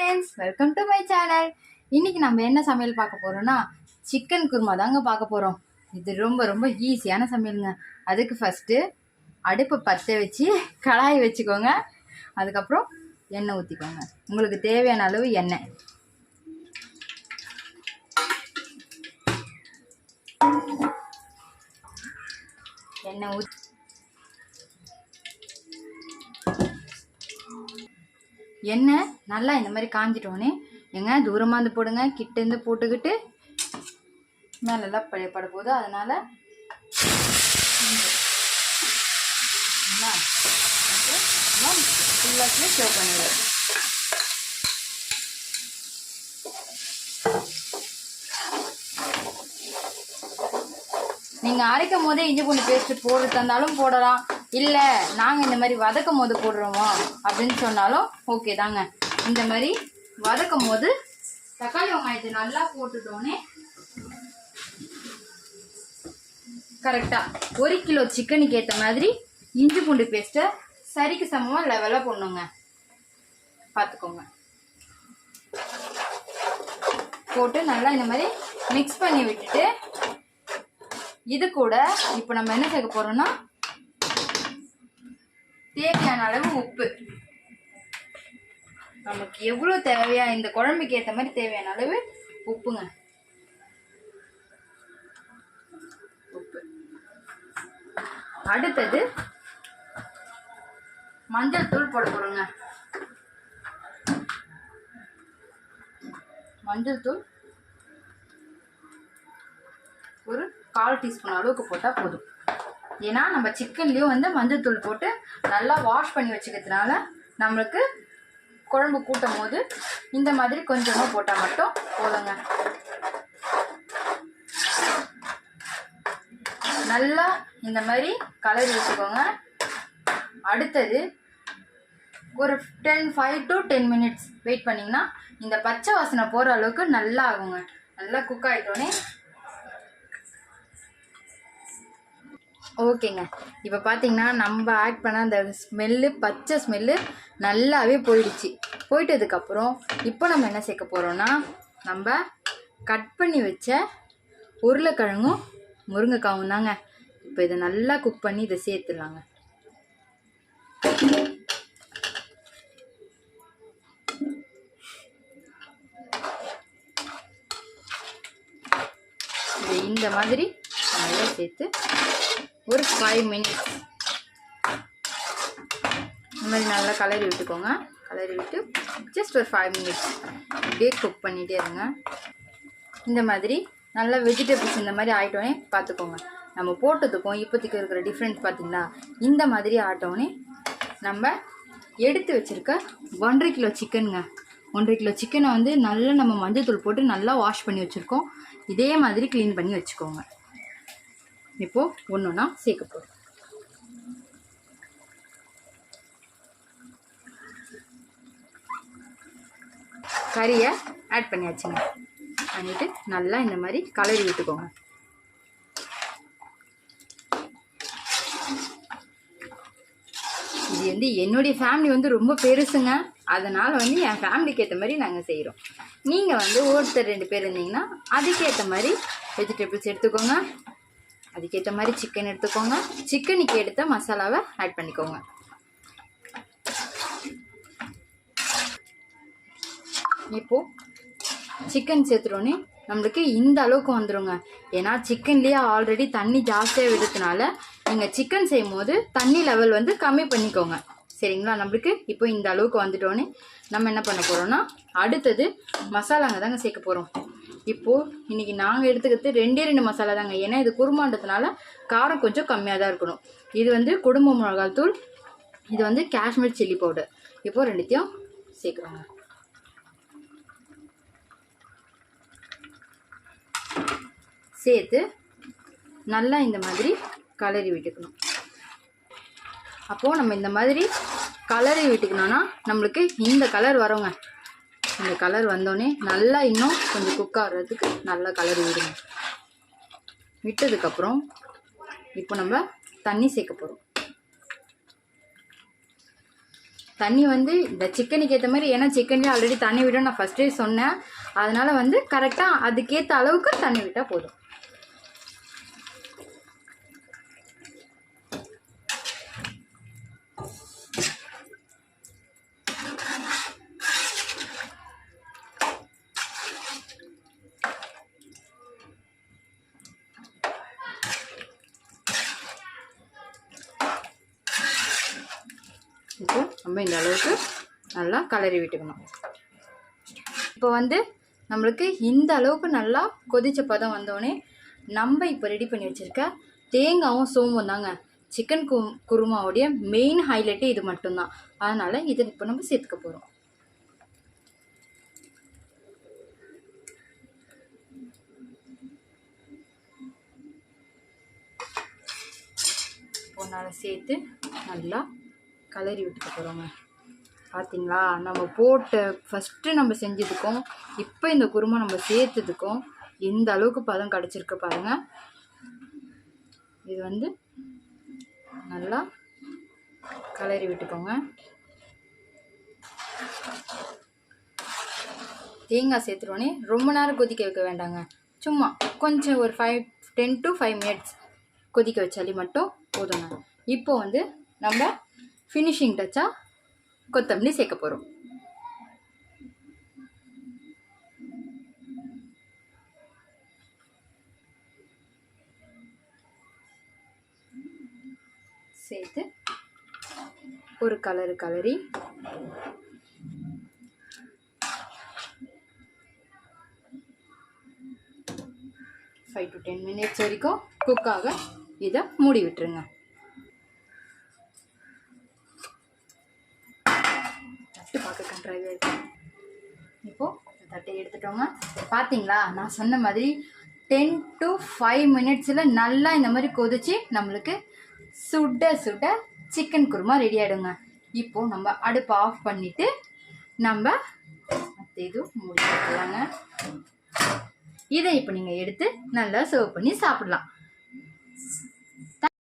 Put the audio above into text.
Friends, welcome to my channel. இன்னைக்கு நம்ம என்ன சமையல் பார்க்க போறோம்னா சிக்கன் குருமா தாங்க பார்க்க போறோம். இது ரொம்ப ரொம்ப ஈஸியான சமையலுங்க. அதுக்கு ஃபர்ஸ்ட் அடுப்பு பற்ற வச்சு கடாய் வச்சுக்கோங்க. அதுக்கப்புறம் எண்ணெய் ஊற்றிக்கோங்க. உங்களுக்கு தேவையான அளவு எண்ணெய். எண்ணெய் ஊற்றி எண்ணெய் நல்லா இந்த மாதிரி காஞ்சிட்டோன்னே எங்க தூரமாக இருந்து போடுங்க, கிட்டேருந்து போட்டுக்கிட்டு மேலெல்லாம் பட போகுது. அதனால் ஃபுல்லாக சேவ் பண்ணிவிடுவோம். நீங்கள் அரைக்கும் போதே இஞ்சி பூண்டு பேஸ்ட்டு போட்டு தந்தாலும் போடலாம், இல்லை நாங்கள் இந்த மாதிரி வதக்கும் போது போடுறோமோ அப்படின்னு சொன்னாலும் ஓகே தாங்க. இந்த மாதிரி வதக்கும் போது தக்காளி வெங்காயத்தை நல்லா போட்டுட்டோன்னே கரெக்டாக 1 கிலோ சிக்கனுக்கு ஏற்ற மாதிரி இஞ்சி பூண்டு பேஸ்ட்டை சரிக்கு சமமாக லெவலாக போடணுங்க. பார்த்துக்கோங்க. போட்டு நல்லா இந்த மாதிரி மிக்ஸ் பண்ணி விட்டுட்டு இது கூட இப்போ நம்ம என்ன சேர்க்க போகிறோம்னா தேவையான அளவு உப்பு. நமக்கு எவ்வளோ தேவையா இந்த குழம்புக்கு ஏற்ற மாதிரி தேவையான அளவு உப்புங்க. உப்பு. அடுத்தது மஞ்சள் தூள் போட போறோங்க. மஞ்சள் தூள் ஒரு 1/4 டீஸ்பூன் அளவுக்கு போட்டால் போதும். ஏன்னா நம்ம சிக்கன்லேயும் வந்து மஞ்சள் தூள் போட்டு நல்லா வாஷ் பண்ணி வச்சுக்கிறதுனால நம்மளுக்கு குழம்பு கூட்டும் போது இந்த மாதிரி கொஞ்சமாக போட்டால் மட்டும் போதுங்க. நல்லா இந்த மாதிரி கலரி வச்சுக்கோங்க. அடுத்தது ஒரு 5 to 10 மினிட்ஸ் வெயிட் பண்ணிங்கன்னா இந்த பச்சை வாசனை போகிற அளவுக்கு நல்லா ஆகுங்க. நல்லா குக் ஆகிட்டோன்னே ஓகேங்க. இப்போ பார்த்தீங்கன்னா நம்ம ஆட் பண்ண அந்த ஸ்மெல்லு, பச்சை ஸ்மெல்லு நல்லாவே போயிடுச்சு. போயிட்டதுக்கப்புறம் இப்போ நம்ம என்ன சேர்க்க போகிறோன்னா நம்ம கட் பண்ணி வச்ச உருளைக்கிழங்கும் முருங்கைக்காவும் தாங்க. இப்போ இதை நல்லா குக் பண்ணி இதை சேர்த்துடலாங்க. இந்த மாதிரி நல்லா சேர்த்து ஒரு 5 மினிட்ஸ் இந்த மாதிரி நல்லா கலரி விட்டுக்கோங்க. கலரி விட்டு ஜஸ்ட் ஒரு 5 மினிட்ஸ் அப்படியே குக் பண்ணிகிட்டே இருங்க. இந்த மாதிரி நல்லா வெஜிடபிள்ஸ் இந்த மாதிரி ஆகிட்டோன்னே பார்த்துக்கோங்க. நம்ம போட்டதுக்கும் இப்போதைக்கு இருக்கிற டிஃப்ரென்ஸ் பார்த்திங்களா? இந்த மாதிரி ஆட்டோன்னே நம்ம எடுத்து வச்சுருக்க 1.5 கிலோ சிக்கனுங்க. 1.5 கிலோ சிக்கனை வந்து நல்லா நம்ம மஞ்சள் தூள் போட்டு நல்லா வாஷ் பண்ணி வச்சுருக்கோம். இதே மாதிரி க்ளீன் பண்ணி வச்சுக்கோங்க. இப்போது ஒன்றுனா சேர்க்க போகிறோம். கறியை ஆட் பண்ணியாச்சுங்க. பண்ணிவிட்டு நல்லா இந்த மாதிரி கலரி விட்டுக்கோங்க. இது வந்து என்னுடைய ஃபேமிலி வந்து ரொம்ப பெருசுங்க. அதனால் வந்து என் ஃபேமிலிக்கு ஏற்ற மாதிரி நாங்கள் செய்கிறோம். நீங்கள் வந்து ஒருத்தர் 2 பேர் இருந்தீங்கன்னா அதுக்கேற்ற மாதிரி வெஜிடபிள்ஸ் எடுத்துக்கோங்க. அதுக்கேற்ற மாதிரி சிக்கன் எடுத்துக்கோங்க. சிக்கனுக்கு எடுத்த மசாலாவை ஆட் பண்ணிக்கோங்க. இப்போது சிக்கன் சேர்த்துட்டோன்னே நம்மளுக்கு இந்த அளவுக்கு வந்துடுங்க. ஏன்னா சிக்கன்லேயே ஆல்ரெடி தண்ணி ஜாஸ்தியாக விடுறதுனால நீங்கள் சிக்கன் செய்யும் போது தண்ணி லெவல் வந்து கம்மி பண்ணிக்கோங்க. சரிங்களா? நம்மளுக்கு இப்போ இந்த அளவுக்கு வந்துட்டோன்னே நம்ம என்ன பண்ண போகிறோம்னா அடுத்தது மசாலாங்க தாங்க சேர்க்க போகிறோம். இப்போது இன்றைக்கி நாங்கள் எடுத்துக்கிறது 2 மசாலா தாங்க. ஏன்னா இது குருமான்றதுனால காரம் கொஞ்சம் கம்மியாக தான் இருக்கணும். இது வந்து குடும்ப மிளகாய் தூள், இது வந்து காஷ்மீர் சில்லி பவுடர். இப்போது 2த்தையும் சேர்க்குறோங்க. சேர்த்து நல்லா இந்த மாதிரி கலரி விட்டுக்கணும். அப்போது நம்ம இந்த மாதிரி கலரி விட்டுக்கணும்னா நம்மளுக்கு இந்த கலர் வரோங்க. இந்த கலர் வந்தோடனே நல்லா இன்னும் கொஞ்சம் குக் ஆகிறதுக்கு நல்லா கலரி விடுங்க. விட்டதுக்கப்புறம் இப்போ நம்ம தண்ணி சேர்க்க போகிறோம். தண்ணி வந்து இந்த சிக்கனுக்கு ஏற்ற மாதிரி, ஏன்னா சிக்கன்லேயே ஆல்ரெடி தண்ணி விட நான் ஃபஸ்ட்டே சொன்னேன். அதனால் வந்து கரெக்டாக அதுக்கேற்ற அளவுக்கு தண்ணி விட்டால் போதும். இப்போ நம்ம இந்த அளவுக்கு நல்லா கலரி விட்டுக்கணும். இப்போ வந்து நம்மளுக்கு இந்த அளவுக்கு நல்லா கொதிச்ச பதம் வந்தோடனே நம்ம இப்போ ரெடி பண்ணி வச்சுருக்க தேங்காயும் சோம்பும் தாங்க சிக்கன் குருமாவுடைய மெயின் ஹைலைட்டே இது மட்டும்தான். அதனால் இதை இப்போ நம்ம சேர்த்துக்க போகிறோம். ஒன்றால் சேர்த்து நல்லா கலரி விட்டுக்க போகிறோங்க. பார்த்தீங்களா, நம்ம போட்ட ஃபஸ்ட்டு நம்ம செஞ்சதுக்கும் இப்போ இந்த குருமா நம்ம சேர்த்ததுக்கும் இந்த அளவுக்கு பதம் கிடச்சிருக்கு பாருங்கள். இது வந்து நல்லா கலரி விட்டுக்கோங்க. தேங்காய் சேர்த்துருவோன்னே ரொம்ப நேரம் கொதிக்க வைக்க வேண்டாங்க. சும்மா கொஞ்சம் ஒரு 10 to 5 minutes கொதிக்க வச்சாலே மட்டும் போதுங்க. இப்போ வந்து நம்ம ஃபினிஷிங் டச்சாக கொத்தமல்லி சேர்க்க போகிறோம். சேர்த்து ஒரு கலரி 5 to 10 minutes வரைக்கும் குக்காக இதை மூடி விட்டுருங்க. பார்க்க கன்றாவே இருக்கு. இப்போது தட்டை எடுத்துட்டோங்க. பார்த்தீங்களா, நான் சொன்ன மாதிரி 10 to 5 minutes நல்லா இந்த மாதிரி கொதிச்சு நம்மளுக்கு சுட சுட சிக்கன் குருமா ரெடி ஆகிடுங்க. இப்போது நம்ம அடுப்பை ஆஃப் பண்ணிவிட்டு நம்ம இதுவும் மூடி வைக்கலாங்க. இதை இப்போ நீங்கள் எடுத்து நல்லா சர்வ் பண்ணி சாப்பிடலாம்.